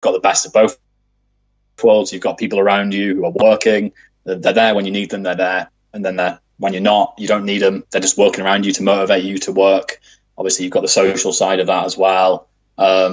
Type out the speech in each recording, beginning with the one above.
got the best of both worlds. You've got people around you who are working. They're there when you need them. They're there, and then when you're not, you don't need them. They're just working around you to motivate you to work. Obviously, you've got the social side of that as well. I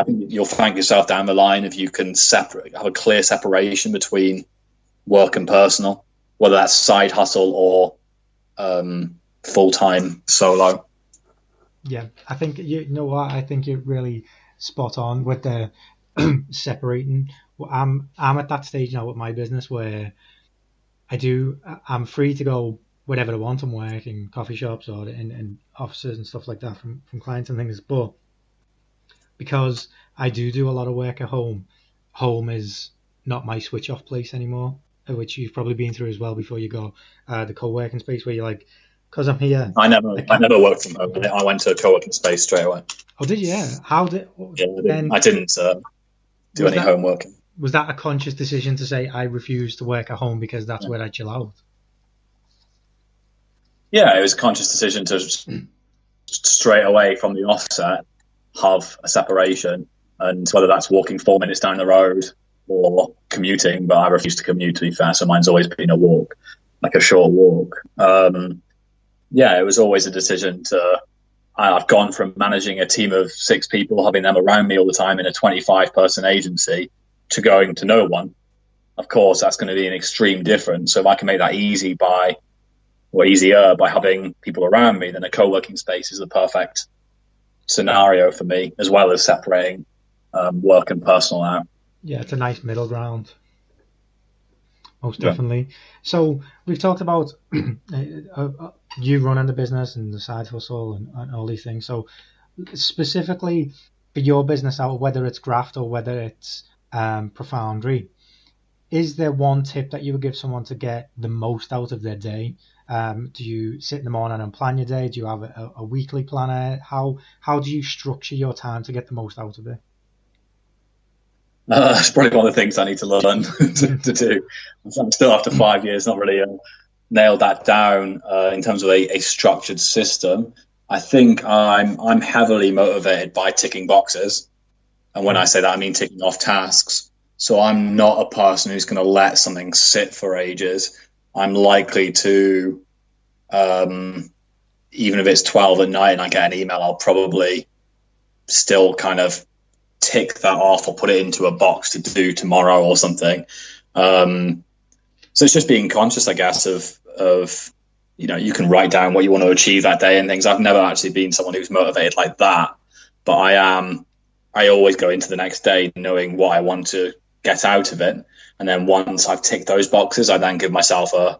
think you'll thank yourself down the line if you can have a clear separation between work and personal, whether that's side hustle or full-time solo. Yeah, I think you know what, I think you're really spot on with the separating. I'm at that stage now with my business where I'm free to go wherever I want and work in coffee shops or in offices and stuff like that from clients and things. But because I do a lot of work at home is not my switch off place anymore, which you've probably been through as well before you go the co-working space where you're like, because I'm here. I never worked from home. I went to a co-working space straight away. Oh, did you? Yeah. How did? Yeah, I didn't do any homework. Was that a conscious decision to say I refuse to work at home because that's where I chill out? Yeah, it was a conscious decision to straight away from the offset have a separation, and whether that's walking 4 minutes down the road or commuting, but I refuse to commute, to be fair, so mine's always been a walk, like a short walk. It was always a decision I've gone from managing a team of 6 people, having them around me all the time in a 25-person agency, to going to no one. Of course, that's going to be an extreme difference. So if I can make that easier by having people around me, then a co-working space is the perfect scenario for me, as well as separating work and personal out. Yeah, it's a nice middle ground. Most definitely. So we've talked about you running the business and the side hustle and all these things. So specifically for your business out, whether it's Graft or whether it's Profoundry, is there one tip that you would give someone to get the most out of their day? Do you sit in the morning and plan your day? Do you have a weekly planner? How do you structure your time to get the most out of it? It's probably one of the things I need to learn to do. I'm still, after 5 years, not really nailed that down in terms of a structured system. I think I'm heavily motivated by ticking boxes. And when I say that, I mean ticking off tasks. So I'm not a person who's going to let something sit for ages. I'm likely to, even if it's 12 at night and I get an email, I'll probably still kind of tick that off or put it into a box to do tomorrow or something. So it's just being conscious, I guess, of you can write down what you want to achieve that day and things. I've never actually been someone who's motivated like that, but I always go into the next day knowing what I want to get out of it. And then once I've ticked those boxes, I then give myself a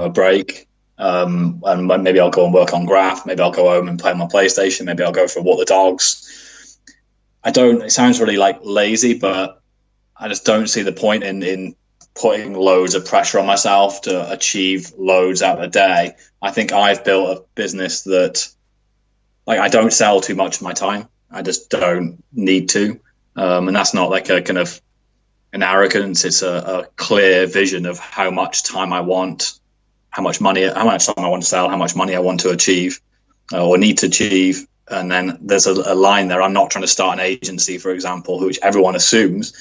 break. And maybe I'll go and work on Graft. Maybe I'll go home and play on my PlayStation. Maybe I'll go for a walk the dogs. It sounds really like lazy, but I just don't see the point in putting loads of pressure on myself to achieve loads out of a day. I think I've built a business that, I don't sell too much of my time. I just don't need to. And that's not like a kind of an arrogance. It's a clear vision of how much time I want, how much time I want to sell, how much money I want to achieve or need to achieve. And then there's a line there. I'm not trying to start an agency, for example, which everyone assumes.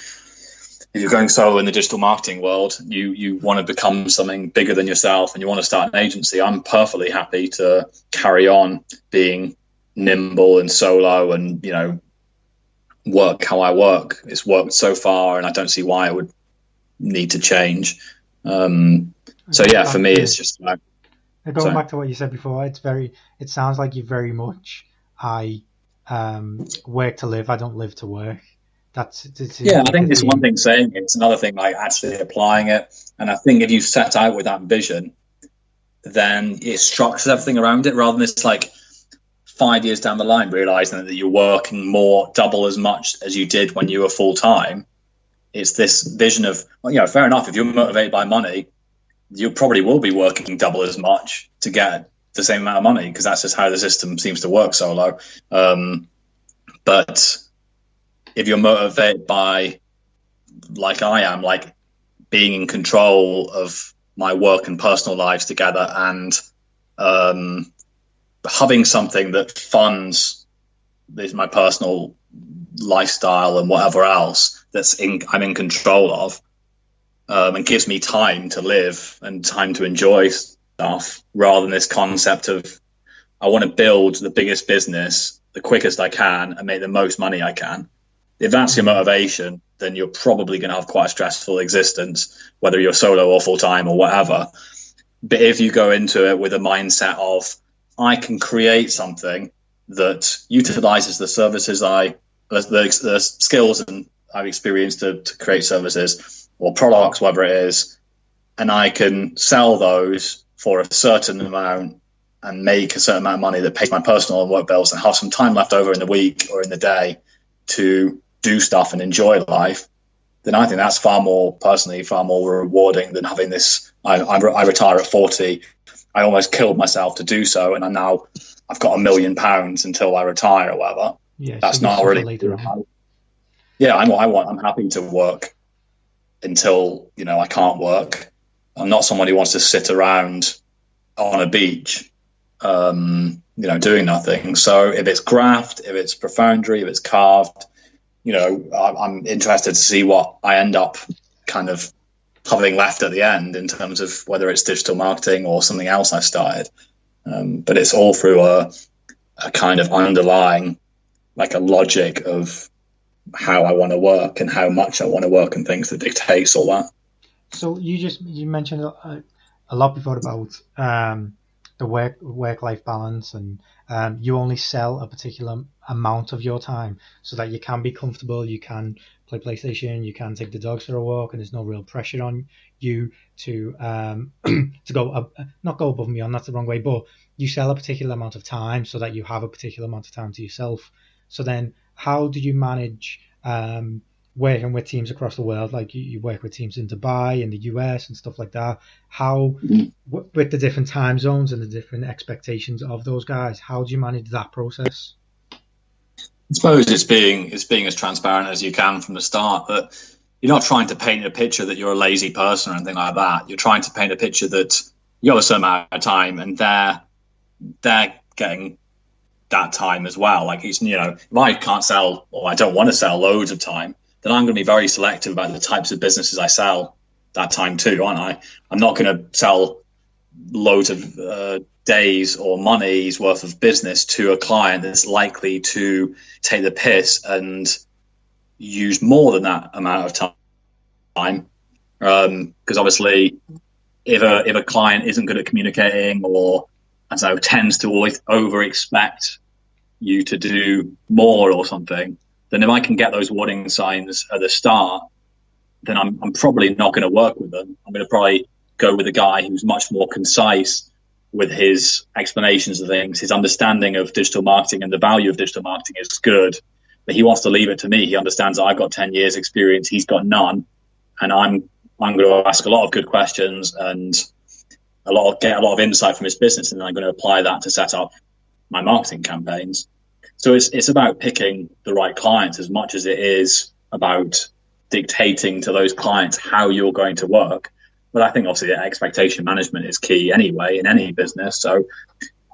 If you're going solo in the digital marketing world, you want to become something bigger than yourself and you want to start an agency. I'm perfectly happy to carry on being nimble and solo and, work how I work. It's worked so far and I don't see why it would need to change. For me, it's just like, going back to what you said before, it sounds like you very much, I work to live, I don't live to work. I think it's one thing saying it, it's another thing like actually applying it. And I think if you set out with that vision, then it structures everything around it, rather than it's like 5 years down the line realizing that you're working more, double as much as you did when you were full time. It's this vision of, fair enough, if you're motivated by money, you probably will be working double as much to get the same amount of money, because that's just how the system seems to work solo. But if you're motivated by, like I am, like being in control of my work and personal lives together, and having something that funds my personal lifestyle and whatever else I'm in control of, and gives me time to live and time to enjoy stuff, rather than this concept of I want to build the biggest business the quickest I can and make the most money I can. If that's your motivation, then you're probably going to have quite a stressful existence, whether you're solo or full-time or whatever. But if you go into it with a mindset of, I can create something that utilizes the services the skills and I've experienced to create services or products, whatever it is, and I can sell those for a certain amount and make a certain amount of money that pays my personal and work bills, and have some time left over in the week or in the day to do stuff and enjoy life, then I think that's far more rewarding than having this, I retire at 40. I almost killed myself to do so, and I've got £1 million until I retire or whatever. Yeah, that's not really. Yeah, I'm happy to work until I can't work. I'm not someone who wants to sit around on a beach, doing nothing. So if it's Graft, if it's Profoundry, if it's Carved, I'm interested to see what I end up kind of having left at the end in terms of whether it's digital marketing or something else I started. But it's all through a kind of underlying, like a logic of how I want to work and how much I want to work and things that dictates all that. So you mentioned a lot before about the work-life balance, and you only sell a particular amount of your time so that you can be comfortable, you can play PlayStation, you can take the dogs for a walk, and there's no real pressure on you to to go not go above and beyond, that's the wrong way, but you sell a particular amount of time so that you have a particular amount of time to yourself. So then how do you manage working with teams across the world? Like you work with teams in Dubai, in the US and stuff like that. How, with the different time zones and the different expectations of those guys, how do you manage that process? I suppose it's being as transparent as you can from the start, that you're not trying to paint a picture that you're a lazy person or anything like that. You're trying to paint a picture that you have a certain amount of time and they're getting that time as well. Like, if I can't sell, or I don't want to sell loads of time, then I'm going to be very selective about the types of businesses I sell that time to, aren't I? I'm not going to sell loads of days or money's worth of business to a client that's likely to take the piss and use more than that amount of time. Because obviously, if a client isn't good at communicating, or tends to always over expect you to do more or something, then if I can get those warning signs at the start, then I'm probably not going to work with them. I'm going to probably go with a guy who's much more concise with his explanations of things. His understanding of digital marketing and the value of digital marketing is good, but he wants to leave it to me. He understands that I've got 10 years experience, he's got none, and I'm going to ask a lot of good questions and get a lot of insight from his business, and then I'm going to apply that to set up my marketing campaigns. So it's about picking the right clients as much as it is about dictating to those clients how you're going to work. But I think obviously expectation management is key anyway in any business. So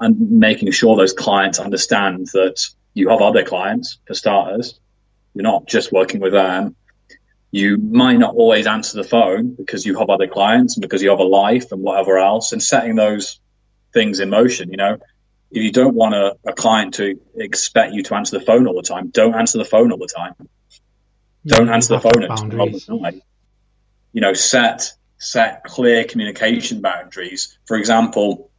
I'm making sure those clients understand that you have other clients, for starters. You're not just working with them. You might not always answer the phone because you have other clients and because you have a life and whatever else, and setting those things in motion. If you don't want a client to expect you to answer the phone all the time, don't answer the phone all the time. Don't answer the phone at 12 at night. Set clear communication boundaries. For example,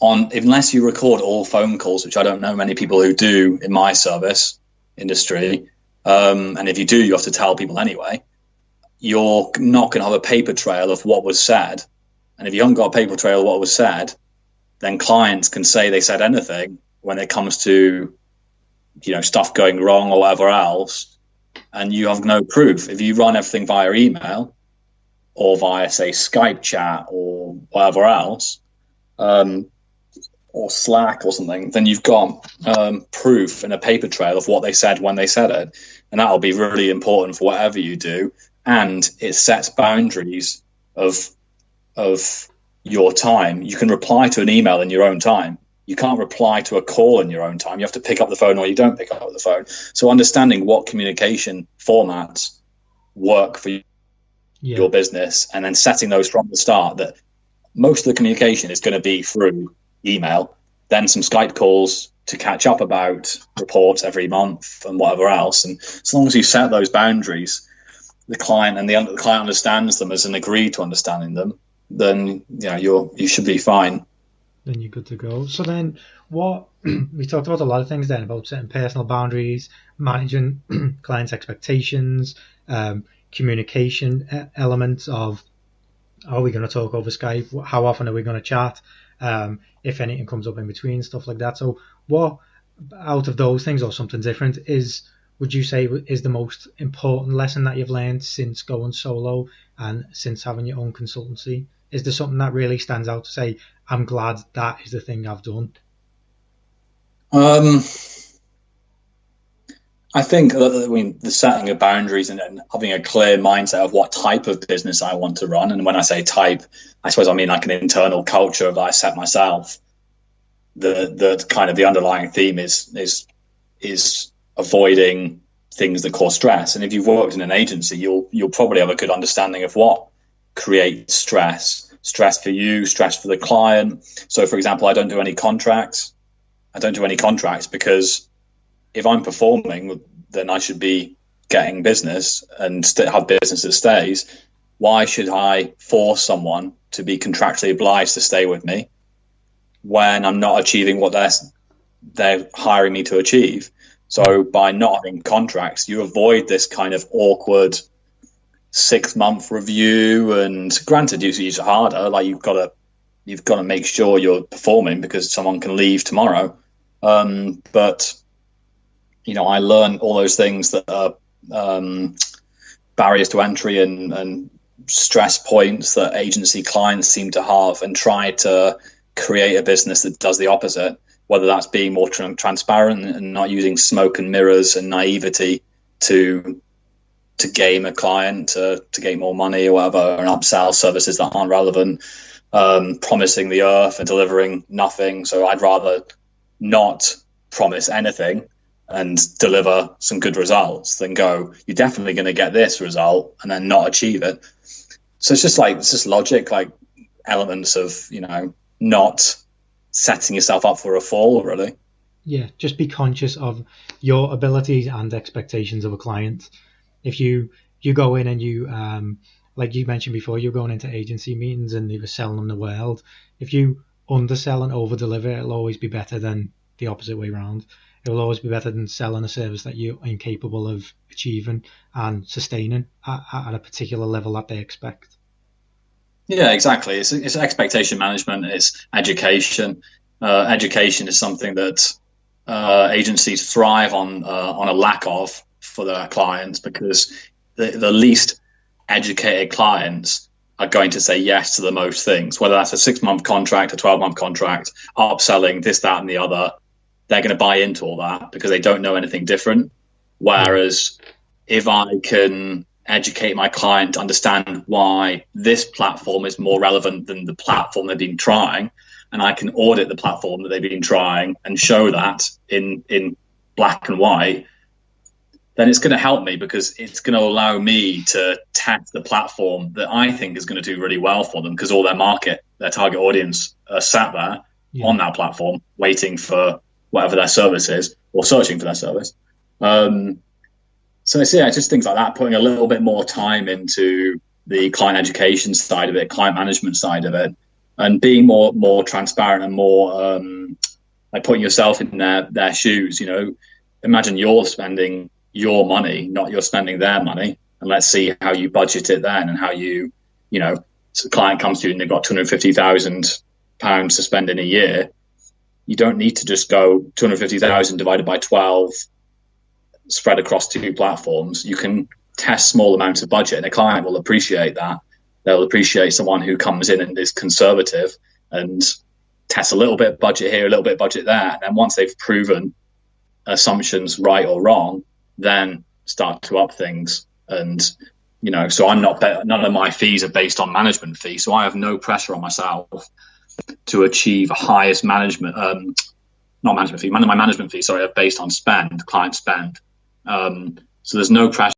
unless you record all phone calls, which I don't know many people who do in my service industry, and if you do, you have to tell people anyway, you're not going to have a paper trail of what was said. And if you haven't got a paper trail of what was said, then clients can say they said anything when it comes to, stuff going wrong or whatever else, and you have no proof. If you run everything via email or via, say, Skype chat or whatever else, or Slack or something, then you've got proof and a paper trail of what they said when they said it. And that'll be really important for whatever you do. And it sets boundaries of your time. You can reply to an email in your own time. You can't reply to a call in your own time. You have to pick up the phone or you don't pick up the phone. So understanding what communication formats work for your business, and then setting those from the start, that most of the communication is going to be through email, then some Skype calls to catch up about reports every month and whatever else. And as long as you set those boundaries, the client understands them as an agreed to understanding them, then you should be fine. Then you're good to go. So then we talked about a lot of things then, about setting personal boundaries, managing clients' expectations, communication elements of, are we going to talk over Skype? How often are we going to chat? If anything comes up in between, stuff like that. So what out of those things, or something different, would you say is the most important lesson that you've learned since going solo and since having your own consultancy? Is there something that really stands out to say, I'm glad that is the thing I've done? I think the setting of boundaries and having a clear mindset of what type of business I want to run. And when I say type, I suppose I mean like an internal culture that I set myself. The kind of the underlying theme is avoiding things that cause stress. And if you've worked in an agency, you'll probably have a good understanding of what creates stress for you, stress for the client. So for example, I don't do any contracts because if I'm performing, then I should be getting business and have business that stays. Why should I force someone to be contractually obliged to stay with me when I'm not achieving what they're hiring me to achieve? So by not having contracts, you avoid this kind of awkward 6-month review. And granted, it's harder. Like you've got to make sure you're performing because someone can leave tomorrow. But I learned all those things that are barriers to entry and stress points that agency clients seem to have, and try to create a business that does the opposite, whether that's being more transparent and not using smoke and mirrors and naivety to game a client, to get more money or whatever, and upsell services that aren't relevant, promising the earth and delivering nothing. So I'd rather not promise anything and deliver some good results than go, you're definitely going to get this result, and then not achieve it. So it's just logic, like elements of, not setting yourself up for a fall, really. Yeah, just be conscious of your abilities and expectations of a client. If you go in and you, like you mentioned before, you're going into agency meetings and you're selling them the world. If you undersell and over deliver, it'll always be better than the opposite way around. It will always be better than selling a service that you're incapable of achieving and sustaining at a particular level that they expect. Yeah, exactly. It's expectation management. It's education. Education is something that agencies thrive on a lack of for their clients, because the least educated clients are going to say yes to the most things, whether that's a 6-month contract, a 12-month contract, upselling, this, that, and the other. They're going to buy into all that because they don't know anything different. Whereas if I can educate my client to understand why this platform is more relevant than the platform they've been trying, and I can audit the platform that they've been trying and show that in black and white, then it's going to help me, because it's going to allow me to test the platform that I think is going to do really well for them, because all their target audience are sat there on that platform waiting for whatever their service is, or searching for their service. So it's just things like that, putting a little bit more time into the client education side of it, client management side of it, and being more transparent and more like putting yourself in their shoes. Imagine you're spending your money, not you're spending their money, and let's see how you budget it then, and how so the client comes to you and they've got £250,000 to spend in a year. You don't need to just go 250,000 divided by 12 spread across 2 platforms. You can test small amounts of budget, and a client will appreciate that. They'll appreciate someone who comes in and is conservative and tests a little bit of budget here, a little bit of budget there. And then once they've proven assumptions right or wrong, then start to up things. And, so I'm not, none of my fees are based on management fees. So I have no pressure on myself to achieve highest management, not management fee, my management fee, sorry, are based on spend, client spend. So there's no pressure